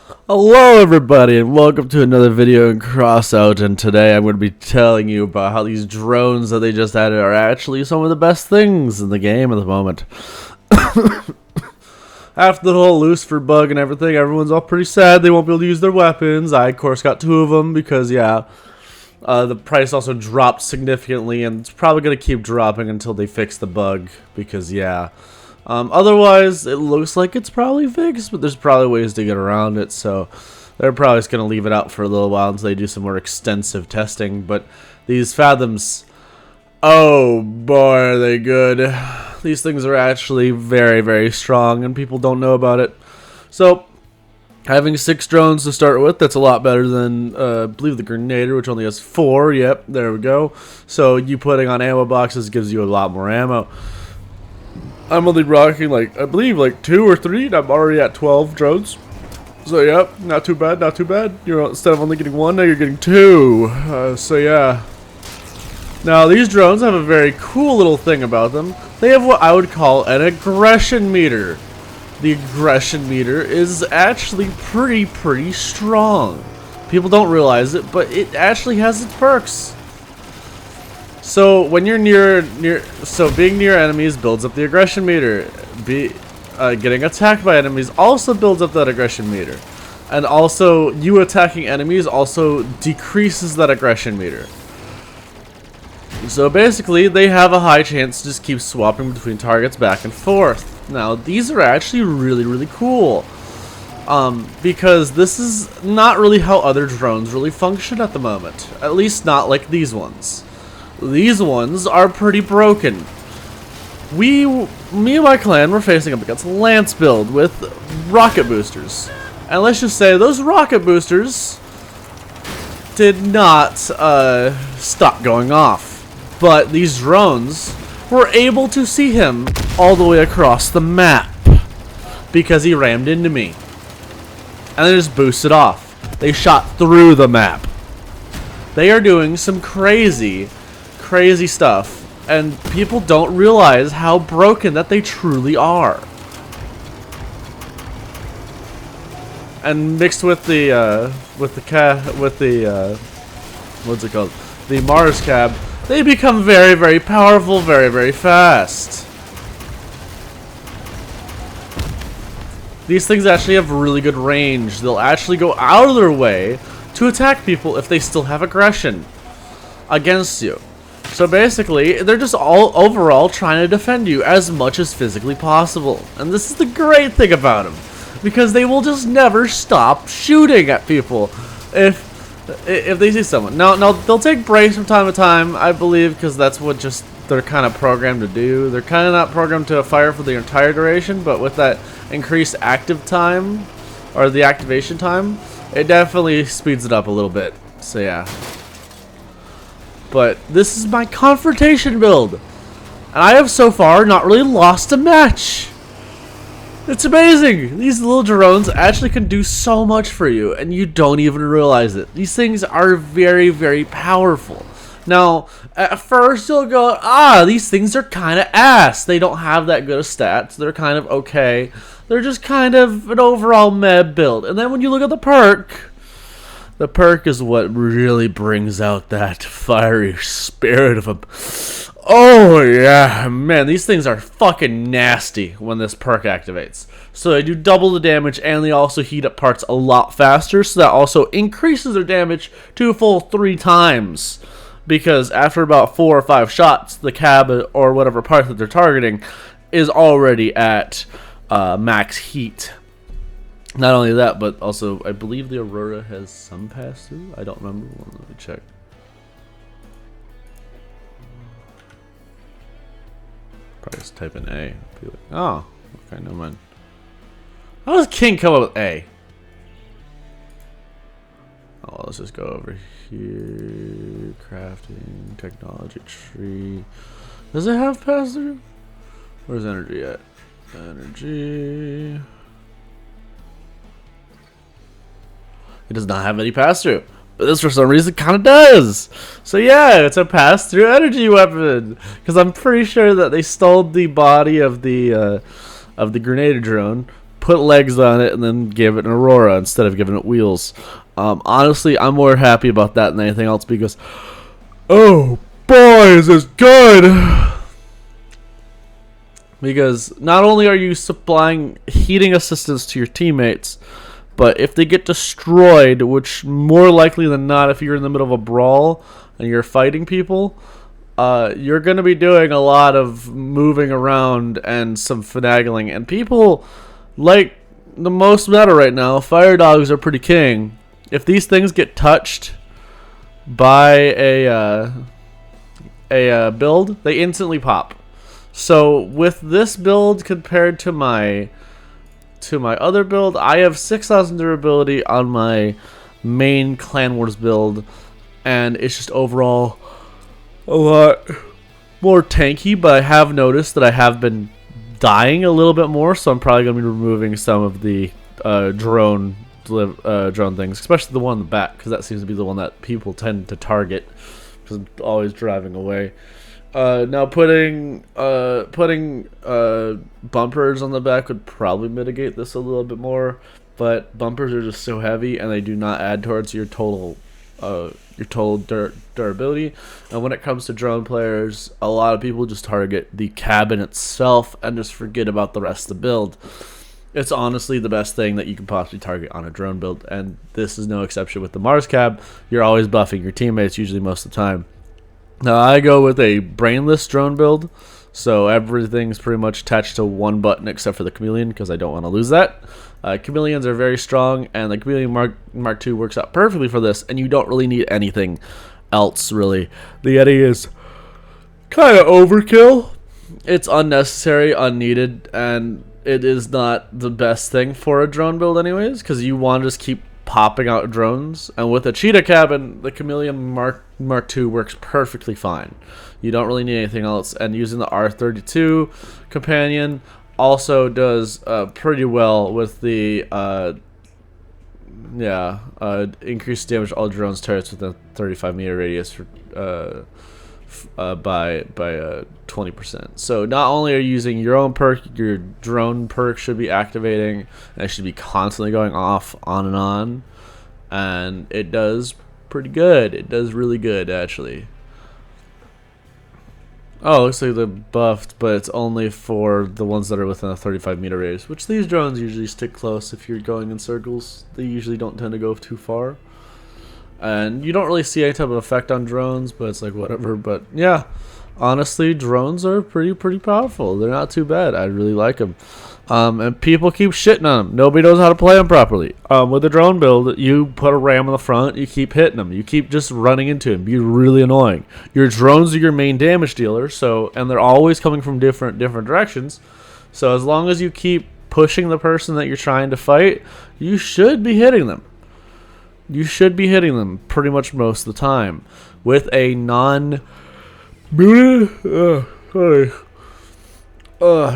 Hello everybody and welcome to another video in Crossout, and today I'm going to be telling you about how these drones that they just added are actually some of the best things in the game at the moment. After the whole Lucifer bug and everything, everyone's all pretty sad they won't be able to use their weapons. I of course got 2 of them because the price also dropped significantly, and it's probably going to keep dropping until they fix the bug because otherwise, it looks like it's probably fixed, but there's probably ways to get around it, so they're probably just going to leave it out for a little while until they do some more extensive testing. But these Fathoms, oh boy, are they good. These things are actually very, very strong, and people don't know about it. So, having 6 drones to start with, that's a lot better than, I believe the Grenader, which only has 4. Yep, there we go. So, you putting on ammo boxes gives you a lot more ammo. I'm only rocking, I believe, 2 or 3, and I'm already at 12 drones. So, yep, not too bad, not too bad. Instead of only getting 1, now you're getting 2. So, yeah. Now, these drones have a very cool little thing about them. They have what I would call an aggression meter. The aggression meter is actually pretty strong. People don't realize it, but it actually has its perks. So when you're being near enemies builds up the aggression meter. Getting attacked by enemies also builds up that aggression meter, and also you attacking enemies also decreases that aggression meter. So basically, they have a high chance to just keep swapping between targets back and forth. Now these are actually really cool, because this is not really how other drones really function at the moment. At least not like these ones. These ones are pretty broken. Me and my clan were facing up against a Lance build with rocket boosters. And let's just say those rocket boosters did not stop going off. But these drones were able to see him all the way across the map because he rammed into me. And they just boosted off. They shot through the map. They are doing some crazy stuff, and people don't realize how broken that they truly are. And mixed with the what's it called, the Mars cab, they become very powerful, very fast. These things actually have really good range. They'll actually go out of their way to attack people if they still have aggression against you. So basically, they're just all overall trying to defend you as much as physically possible. And this is the great thing about them, because they will just never stop shooting at people if they see someone. Now they'll take breaks from time to time, I believe, because that's what just they're kind of programmed to do. They're kind of not programmed to fire for the entire duration, but with that increased active time, or the activation time, it definitely speeds it up a little bit. So yeah. But this is my confrontation build, and I have so far not really lost a match. It's amazing. These little drones actually can do so much for you, and you don't even realize it. These things are very powerful. Now, at first you'll go, these things are kind of ass. They don't have that good of stats. They're kind of okay. They're just kind of an overall meh build. And then when you look at the perk is what really brings out that fiery spirit of them. Oh yeah, man, these things are fucking nasty when this perk activates. So they do double the damage, and they also heat up parts a lot faster, so that also increases their damage to a full 3 times. Because after about 4 or 5 shots, the cab or whatever part that they're targeting is already at max heat. Not only that, but also, I believe the Aurora has some pass-through. I don't remember. Well, let me check. Probably just type in A. Oh, okay, never mind. How does King come up with A? Oh, well, let's just go over here. Crafting, technology tree. Does it have pass-through? Where's energy at? Energy. It does not have any pass-through, but this for some reason kind of does. So yeah, it's a pass-through energy weapon, because I'm pretty sure that they stole the body of the Grenader drone put legs on it and then give it an Aurora instead of giving it wheels. Honestly, I'm more happy about that than anything else because, oh boy, is this good! Because not only are you supplying heating assistance to your teammates, but if they get destroyed, which more likely than not, if you're in the middle of a brawl and you're fighting people, you're going to be doing a lot of moving around and some finagling. And people like the most meta right now, fire dogs are pretty king. If these things get touched by a build, they instantly pop. So with this build compared to my other build, I have 6,000 durability on my main Clan Wars build, and it's just overall a lot more tanky. But I have noticed that I have been dying a little bit more, so I'm probably going to be removing some of the drone things, especially the one in the back, because that seems to be the one that people tend to target because I'm always driving away. Now putting bumpers on the back would probably mitigate this a little bit more, but bumpers are just so heavy and they do not add towards your total durability. And when it comes to drone players, a lot of people just target the cabin itself and just forget about the rest of the build. It's honestly the best thing that you can possibly target on a drone build, and this is no exception with the Mars cab. You're always buffing your teammates, usually most of the time. Now I go with a brainless drone build, so everything's pretty much attached to one button except for the chameleon, because I don't want to lose that. Chameleons are very strong, and the chameleon Mark II works out perfectly for this, and you don't really need anything else really. The Yeti is kind of overkill. It's unnecessary, unneeded, and it is not the best thing for a drone build anyways, because you want to just keep popping out drones. And with a cheetah cabin, the chameleon Mark II works perfectly fine. You don't really need anything else, and using the R32 companion also does pretty well with the increased damage to all drones turrets within a 35-meter radius for by 20%. So not only are you using your own perk, your drone perk should be activating, and it should be constantly going off on, and it does pretty good. It does really good actually. Oh, looks like they're buffed, but it's only for the ones that are within a 35-meter radius, which these drones usually stick close. If you're going in circles, they usually don't tend to go too far. And you don't really see any type of effect on drones, but it's like whatever. But yeah, honestly, drones are pretty powerful. They're not too bad. I really like them. And people keep shitting on them. Nobody knows how to play them properly. With a drone build, you put a ram on the front, you keep hitting them. You keep just running into them. You're really annoying. Your drones are your main damage dealer, and they're always coming from different directions. So as long as you keep pushing the person that you're trying to fight, you should be hitting them. You should be hitting them pretty much most of the time. With a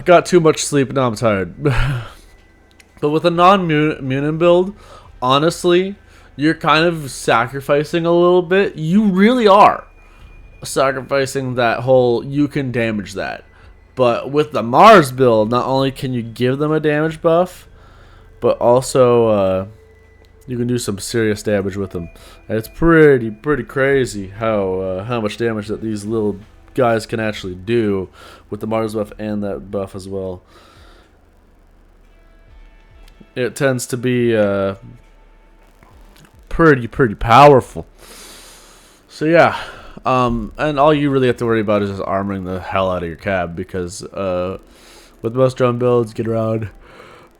got too much sleep, now I'm tired. But with a non-Munin build, honestly, you're kind of sacrificing a little bit. You really are sacrificing that whole, you can damage that. But with the Mars build, not only can you give them a damage buff, but also you can do some serious damage with them. And it's pretty crazy how much damage that these little guys can actually do with the Mars buff and that buff as well. It tends to be pretty powerful. So yeah, and all you really have to worry about is just armoring the hell out of your cab, because with most drone builds, get around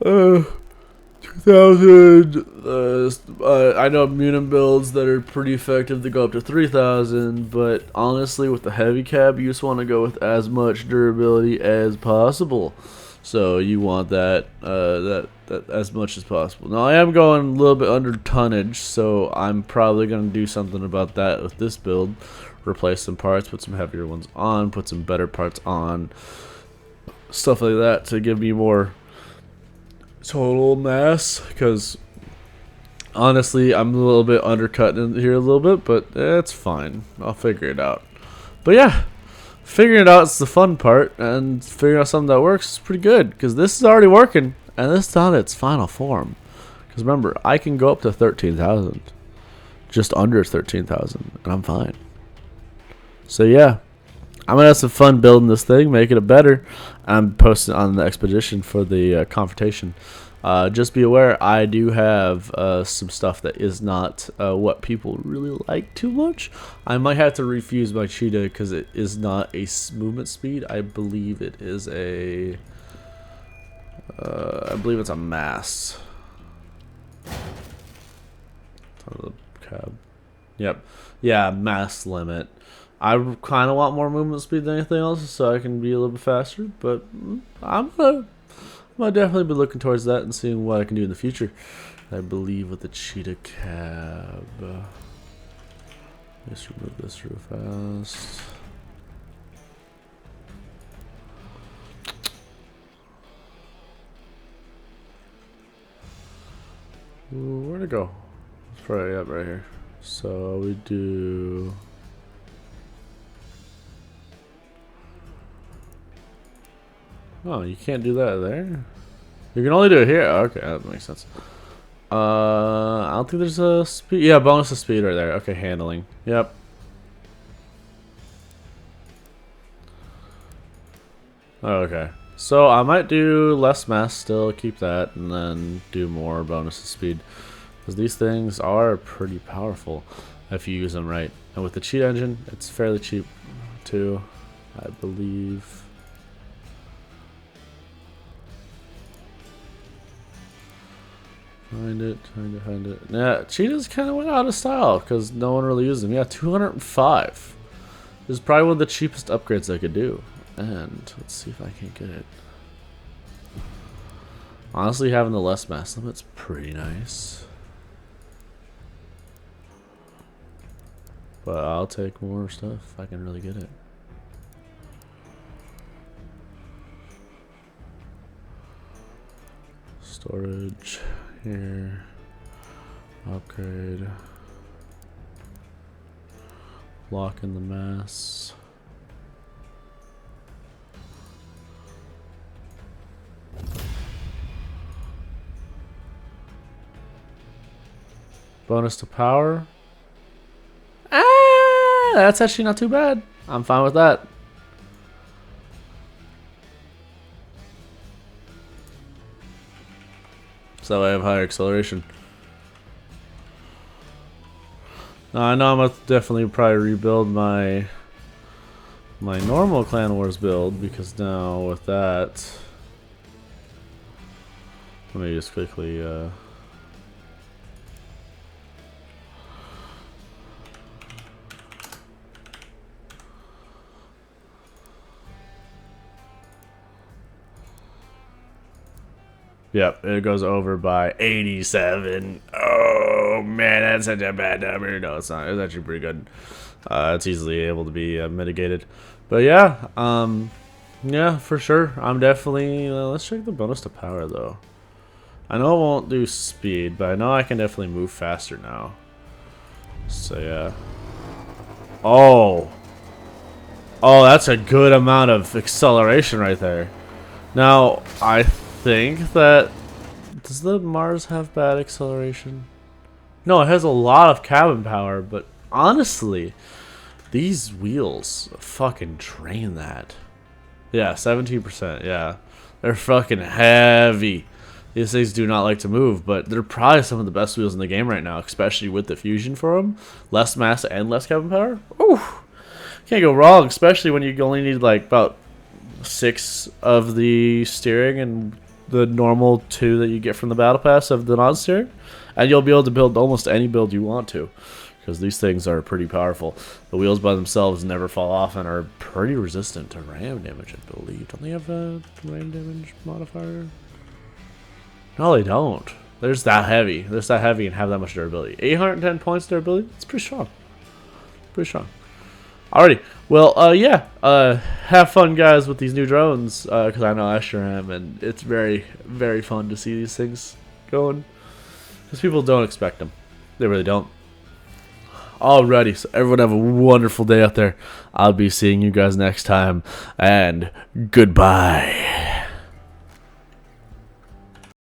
2,000. I know Munin builds that are pretty effective. They go up to 3,000, but honestly, with the heavy cab, you just want to go with as much durability as possible. So you want that as much as possible. Now I am going a little bit under tonnage, so I'm probably going to do something about that with this build. Replace some parts, put some heavier ones on, put some better parts on, stuff like that to give me more total mass, because honestly I'm a little bit undercut in here a little bit, but it's fine. I'll figure it out. But yeah, figuring it out is the fun part, and figuring out something that works is pretty good, because this is already working, And this is not its final form. Because remember, I can go up to 13,000. Just under 13,000. And I'm fine. So yeah. I'm going to have some fun building this thing. Making it better. I'm posting on the expedition for the confrontation. Just be aware, I do have some stuff that is not what people really like too much. I might have to refuse my cheetah because it is not a movement speed. I believe it is a... I believe it's a mass. The cab. Yep. Yeah, mass limit. I kind of want more movement speed than anything else so I can be a little bit faster. But I'm going to... I'll definitely be looking towards that and seeing what I can do in the future. I believe with the cheetah cab. Let's remove this real fast. Ooh, where'd it go? It's probably up right here. So we do. Oh, you can't do that there? You can only do it here? Okay, that makes sense. I don't think there's a speed. Yeah, bonus of speed right there. Okay, handling. Yep. Okay. So I might do less mass still, keep that, and then do more bonus of speed. Because these things are pretty powerful if you use them right. And with the cheat engine, it's fairly cheap too, I believe. Find it. Yeah, cheetahs kind of went out of style because no one really used them. Yeah, 205. This is probably one of the cheapest upgrades I could do. And let's see if I can get it. Honestly, having the less mass limit's pretty nice. But I'll take more stuff if I can really get it. Storage. Here, upgrade, lock in the mass. Bonus to power. That's actually not too bad. I'm fine with that. So I have higher acceleration. Now I know I'm gonna definitely probably rebuild my normal Clan Wars build because now with that, let me just quickly yep, it goes over by 87. Oh man, that's such a bad number. No, it's not. It's actually pretty good. It's easily able to be mitigated. But yeah, yeah, for sure. I'm definitely. Let's check the bonus to power though. I know it won't do speed, but I know I can definitely move faster now. So yeah. Oh, that's a good amount of acceleration right there. Now I think that does the Mars have bad acceleration? No, it has a lot of cabin power, but honestly, these wheels fucking drain that. Yeah, 17%. Yeah, they're fucking heavy. These things do not like to move, but they're probably some of the best wheels in the game right now, especially with the fusion for them. Less mass and less cabin power. Ooh, can't go wrong, especially when you only need like about 6 of the steering and the normal 2 that you get from the battle pass of the non-steering, and you'll be able to build almost any build you want to because these things are pretty powerful. The wheels by themselves never fall off and are pretty resistant to ram damage, I believe. Don't they have a ram damage modifier? No, they don't. They're just that heavy. They're just that heavy and have that much durability. 810 points durability? It's pretty strong. Pretty strong. Alrighty, well, yeah, have fun, guys, with these new drones, because I know I sure am, and it's very, very fun to see these things going, because people don't expect them. They really don't. Alrighty, so everyone have a wonderful day out there. I'll be seeing you guys next time, and goodbye.